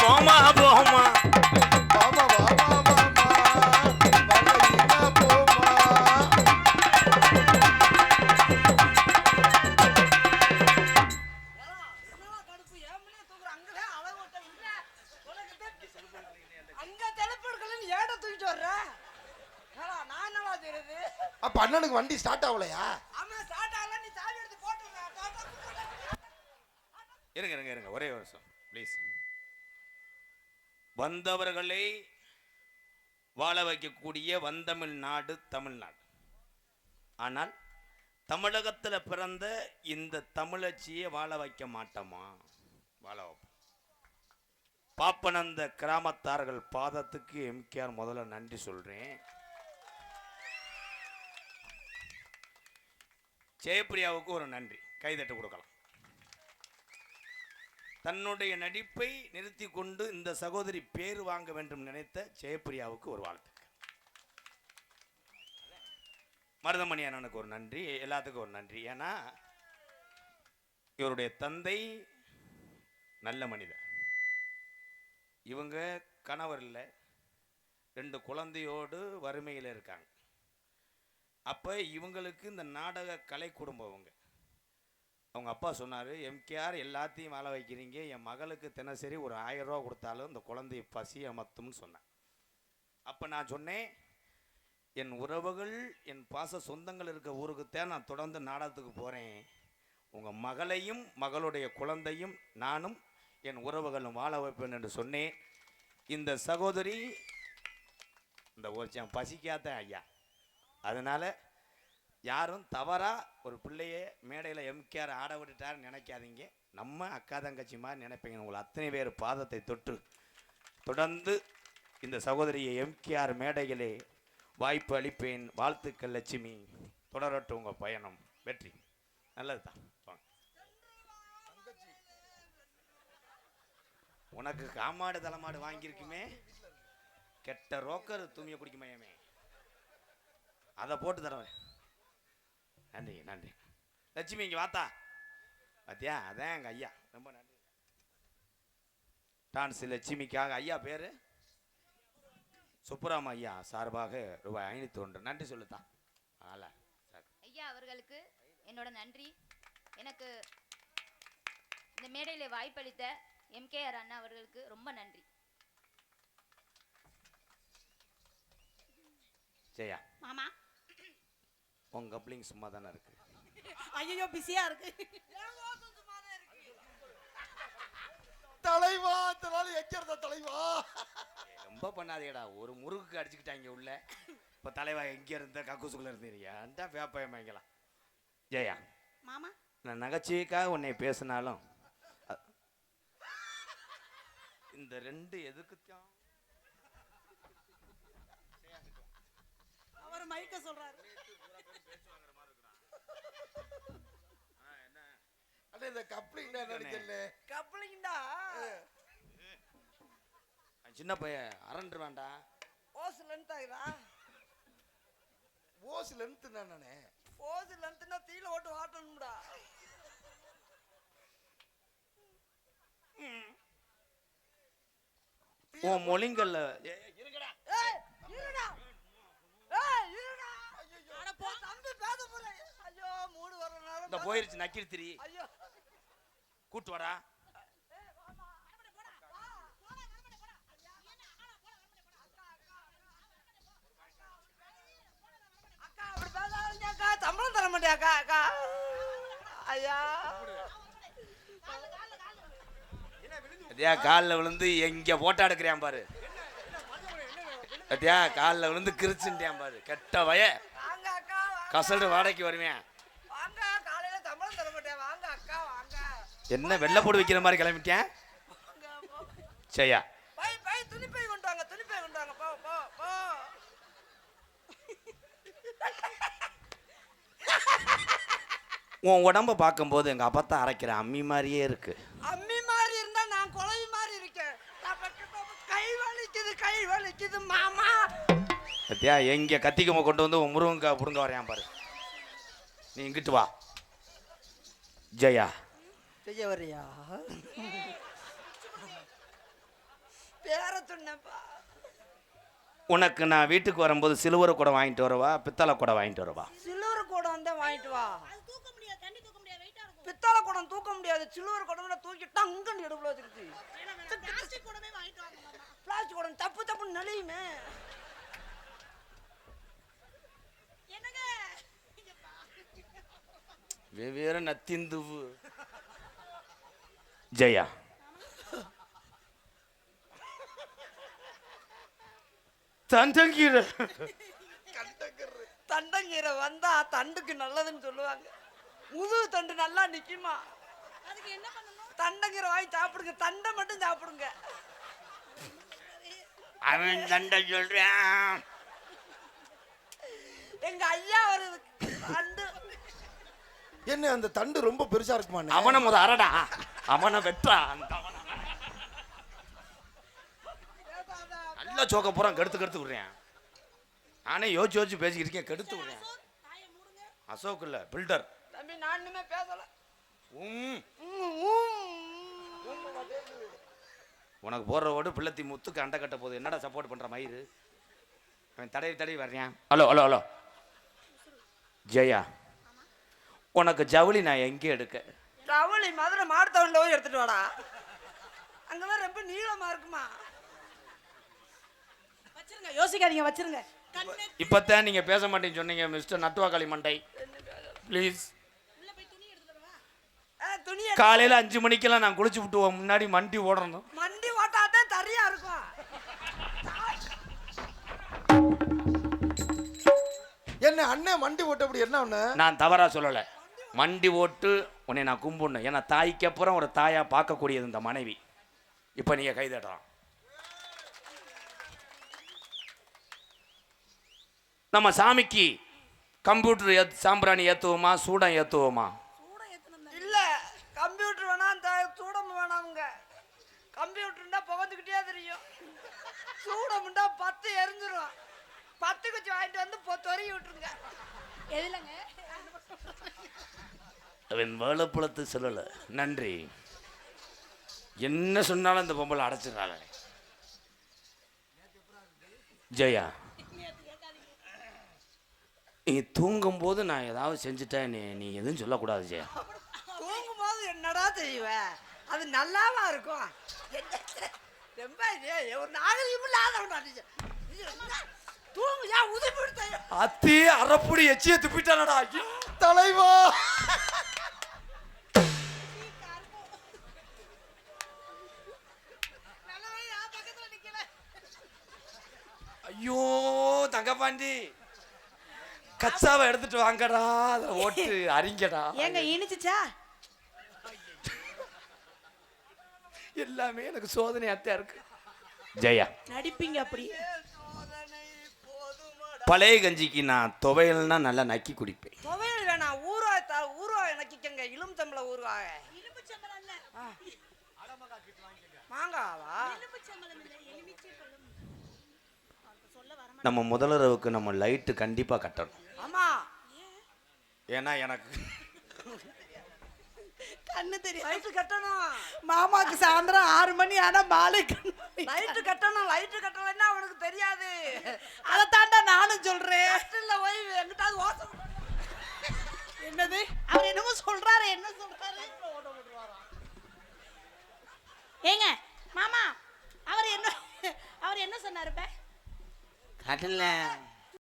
போமா போமா அப்ப அண்ணனுக்கு வண்டி ஸ்டார்ட் ஆகலையா? இருங்க இருங்க இருங்க ஒரே வருஷம் ப்ளீஸ். வந்தவர்களை வாழ வைக்கக்கூடிய வந்தமிழ் நாடு தமிழ்நாடு. ஆனால் தமிழகத்தில் பிறந்த இந்த தமிழச்சியை வாழ வைக்க மாட்டோமா? வாழ வைப்போம். பாப்பனந்த கிராமத்தார்கள் பாதத்துக்கு எம்கேஆர் முதல்ல நன்றி சொல்றேன். ஜெயப்பிரியாவுக்கு ஒரு நன்றி, கைதட்டு கொடுக்கலாம். தன்னுடைய நடிப்பை நிறுத்தி கொண்டு இந்த சகோதரி பேர் வாங்க வேண்டும் நினைத்த ஜெயப்பிரியாவுக்கு ஒரு வாழ்த்து. மருதமணி அண்ணனுக்கு ஒரு நன்றி, எல்லாத்துக்கும் ஒரு நன்றி. ஏன்னா இவருடைய தந்தை நல்ல மனிதர். இவங்க கணவர் இல்லை, 2 குழந்தையோடு வறுமையில் இருக்காங்க. அப்போ இவங்களுக்கு இந்த நாடக கலை குடும்பம். அவங்க அப்பா சொன்னார், எம்கேஆர் எல்லாத்தையும் வாழ வைக்கிறீங்க, என் மகளுக்கு தினசரி ஒரு 1000 ரூபா கொடுத்தாலும் இந்த குழந்தைய பசி அமர்த்தும்னு சொன்னேன். அப்போ நான் சொன்னேன், என் உறவுகள் என் பாச சொந்தங்கள் இருக்க ஊருக்குத்தான் நான் தொடர்ந்து நாடகத்துக்கு போகிறேன். உங்கள் மகளையும் மகளுடைய குழந்தையும் நானும் என் உறவுகளும் வாழ வைப்பேன் என்று சொன்னேன். இந்த சகோதரி இந்த ஒரு பசிக்காத ஐயா. அதனால் யாரும் தவறாக ஒரு பிள்ளைய மேடையில் எம்கேஆர் ஆட விட்டுட்டாருன்னு நினைக்காதீங்க. நம்ம அக்கா தங்கச்சி மாதிரி நினைப்பீங்க. உங்களை அத்தனை பேர் பாதத்தை தொட்டு தொடர்ந்து இந்த சகோதரியை எம்கேஆர் மேடைகளே வாய்ப்பு அளிப்பேன். வாழ்த்துக்கள் லட்சுமி, தொடரட்டும் உங்கள் பயணம், வெற்றி. நல்லது தான். உனக்கு காமாடு தலைமாடு வாங்கியிருக்குமே, கெட்ட ரோக்கர் தூமியை குடிக்குமையமே, அதை போட்டு தரவேன். நன்றி நன்றி லட்சுமி. இங்கே வாத்தா பாத்தியா, அதான் எங்கள் ஐயா. ரொம்ப நன்றி. டான்ஸ் லட்சுமிக்காக ஐயா பேர் சுப்புராம ஐயா சார்பாக ரூபாய் 501 நன்றி சொல்லுத்தான். அதனால் ஐயா அவர்களுக்கு என்னோட நன்றி. எனக்கு இந்த மேடையில் வாய்ப்பளித்த எம்கேஆர் அண்ணா அவர்களுக்கு ரொம்ப நன்றி. ஜெயா மாமா, உங்க கப்ளிங் சும்மா தானே இருக்கு? ஐயோ பிஸியா இருக்கு. தலைவா எங்க தலைவா ரொம்ப பண்ணாதேடா, ஒரு முறுக்கு அடிச்சுக்கிட்டாங்க உள்ள. இப்போ தலைவா எங்கே இருந்த கக்கூசுக்குள்ள இருந்தீங்க அந்த வேப்பாயம் வாங்கலாம். ஜெயா மாமா, நான் நகைச்சுவைக்காக உன்னை பேசினாலும் இந்த 2 எதுக்குத்தான் அவர் மைக்க சொல்றாரு. அட இந்த கப்ளிங் தான் நடிக்கல. கப்ளிங்டா சின்ன பையன் அரண்டு வேண்டாம். ஓஸ் லென்த் ஆகுதா? ஓஸ் லென்த் நானே. ஓஸ் லென்த்னா தீல ஓட்டு வாட்டணும்டா. ஓ மொழிங்கல்ல இருங்கடா. ஏய் இருடா. ஏய் இருடா. ஐயோ அட போ தம்பி பேச போறேன். ஐயோ மூடு வரனால இந்த போயிருச்சு நக்கிருத்திரி. ஐயோ கூட்டு வாடா. ஏய் வாமா அரமணி போடா. வா போடா அரமணி போடா. ஐயா என்ன ஆளா போடா அரமணி போடா. அக்கா அப்படி பேசாதீங்க அக்கா, சம்பளம் தர மாட்டே அக்கா. அக்கா ஐயா அத்தியா காலில் விழுந்து எங்க போட்டோ எடுக்கிறியான் பாரு. அத்தியா காலில் விழுந்து கிரிச்சுட்டியான் பாரு. கெட்ட வய வாங்க அக்கா கசடு வாடகைக்கு வருவேன். வாங்க காலையில சம்பளம் தர மாட்டேன். வாங்க அக்கா வாங்க. என்ன வெள்ளை போடு வைக்கிற மாதிரி கிளம்பிட்டேன். சரியா பை பை துணி பை கொண்டு வாங்க. துணி பை கொண்டு வாங்க. போ போ போ. உன் உடம்ப பார்க்கும்போது எங்கள் அப்பா அரைக்கிற அம்மி மாதிரியே இருக்கு. அம்மி மாதிரி இருந்தா நான் குழவி மாதிரி இருக்கேன். கை வலிக்குது கை வலிக்குது மாமா. பத்தியா எங்க கத்திக்கம கொண்டு வந்து உன் முருங்கக்காய் பிடுங்க வரையான் பாரு. நீ இங்கிட்டு வா. ஜெயா செய்ய வரியா? பேர சொன்னப்பா. உனக்கு நான் வீட்டுக்கு வரும்போது சிலுவர் குடம் வாங்கிட்டு வரவா, பித்தளை குடம் வாங்கிட்டு வரவா? சில்வர் குடம் வந்து வாங்கிட்டு வா. அது தூக்க முடியாது, தண்ணி தூக்க முடியாது, வெயிட்டா இருக்கும். பித்தளை குடம் தூக்க முடியாது, சில்வர் குடம்ல தூக்கிட்டு அங்கன்னு எடுப்புல வச்சிருச்சு. வேணாம், வேணாம், பிளாஸ்டிக் கூடவே வாங்கிட்டு வாங்க மாமா. பிளாஸ்டிக் குடம் தப்பு தப்புன்னு நெளியுமே. என்னங்க இங்க பா. வெவ்வேறு நத்திந்துவு. ஜெயா, தண்டங்கீரை தண்டங்கீரை வந்தா தண்டுக்கு நல்லதுன்னு சொல்லுவாங்க. முதுகு தண்டு நல்லா நிக்குமா. அதுக்கு என்ன பண்ணணும்? தண்டங்கீரை வாங்கி சாப்பிடுங்க, தண்டை மட்டும் சாப்பிடுங்க. அவன் தண்டை சொல்றான். எங்க ஐயா வருது தண்டு. என்ன அந்த தண்டு ரொம்ப பெருசா இருக்குமாண்ணே? அவனை முத அரடா, அவனை வெற்றா. நல்ல சோக்க பூரா கெடுத்து விடுறேன். நானே யோசிச்சு பேசிக்கிட்டு இருக்கேன், கெடுத்து விடுறேன். தாயை மூடுங்க. அசோக் இல்ல, பில்டர். தம்பி நான் இனிமே பேசல. உனக்கு போடுற ஓடு பிள்ளைத்தி முத்துக்கு அண்டை கட்ட போகுது. என்னடா சப்போர்ட் பண்ற மயிறு? அவன் தடவி வர்றேன். ஹலோ ஹலோ ஹலோ ஜெயா, உனக்கு ஜவுளி நான் எங்கே எடுக்க? ஜவுளி மதுரை மாடுத்தவன்ல போய் எடுத்துட்டு வாடா. அங்கெல்லாம் ரொம்ப நீளமா இருக்குமா. வச்சிருங்க, யோசிக்காதீங்க, வச்சிருங்க. கண்ணு இப்பத்தான் நீங்க பேச மாட்டேன்னு சொன்னீங்க மிஸ்டர் நட்டுவாக்காளி மண்டை. ப்ளீஸ். உள்ள போய் துணி எடுத்துட்டு வரவா? துணியை காலையில 5 மணிக்கெல்லாம் நான் குளிச்சு விட்டு முன்னாடி மண்டி ஓடணும். மண்டி ஓட்டாதான் தரியா இருக்கும். என்ன அண்ணன் மண்டி ஓட்ட அப்படி என்ன ஒண்ணு? நான் தவறா சொல்லல, மண்டி ஓட்டு உன்னை நான் கும்பிடணும். ஏன்னா தாய்க்கு அப்புறம் ஒரு தாயா பார்க்கக்கூடியது இந்த மனைவி. இப்ப நீங்க கைதட்டலாம். நம்ம சாமிக்கு கம்ப்யூட்டர் சாம்பிராணி ஏத்துவோமா, சூடம் ஏத்துவோமா? இல்ல கம்ப்யூட்டர் வேணாம், இந்த சூடம் வேணாமுங்க. கம்ப்யூட்டர்னா புகஞ்சுக்கிட்டே தெரியும். சூடம்ண்டா 10 எரிஞ்சிரும். 10 குச்சி வாங்கிட்டு வந்து தொறி விட்டுருங்க. எதுலங்க? அவன் வேலைப்புலத்து சொல்லல. நன்றி. என்ன சொன்னாலும் இந்த பொம்பளை அடைச்சிடறாள். ஜெயா, நீ தூங்கும் போது நான் ஏதாவது செஞ்சுட்டேன், நீ எதுவும் சொல்லக்கூடாது ஜெயா. தூங்கும் போது என்னடா செய்வ? அது நல்லாவா இருக்கும்? ரொம்ப ஒரு நாகரிகம் இல்லாத தூங்குயா உதவி அத்தி அரைப்புடி எச்சிய துப்பிட்டானடா. தலைவா ஐயோ தங்கப்பாண்டி, கச்சாவை எடுத்துட்டு வாங்கடா, அதை ஓட்டு அறிங்கடா. ஏங்க இனிச்சுச்சா? எல்லாமே எனக்கு சோதனையாத்தான் இருக்கு. ஜெயா, நடிப்பீங்க அப்படி. பழைய கஞ்சிக்கு நான் துவையல்னா நல்லா நக்கி குடிப்பேன். துவையல் வேணாம், ஊறுகாய் நக்கிக்கங்க. இலும் தம்பள ஊறுகாய். இனிப்பு சம்பளம் இல்ல. மாங்காவா? இனிப்பு சம்பளம் இல்ல, எலுமிச்சை பழம். சொல்ல வர நம்ம முதலரவுக்கு நம்ம லைட்டு கண்டிப்பா கட்டணும். ஆமா, ஏன்னா எனக்கு கண்ணு தெரியும். லைட்டு கட்டணும். மாமாக்கு சாயந்தரம் 6 மணி ஆனா மாலை கண்ணு. லைட்டு கட்டணும். லைட்டு கட்டலைன்னா அவனுக்கு தெரியாது. அதைத்தாண்டா நானும் சொல்றேன். கட்டில போய் எங்கிட்டாவது ஓசை. என்னது? அவர் என்னமோ சொல்றாரு, என்ன சொல்றாரு? ஏங்க மாமா, அவர் என்ன சொன்னாரு இப்ப? கட்டல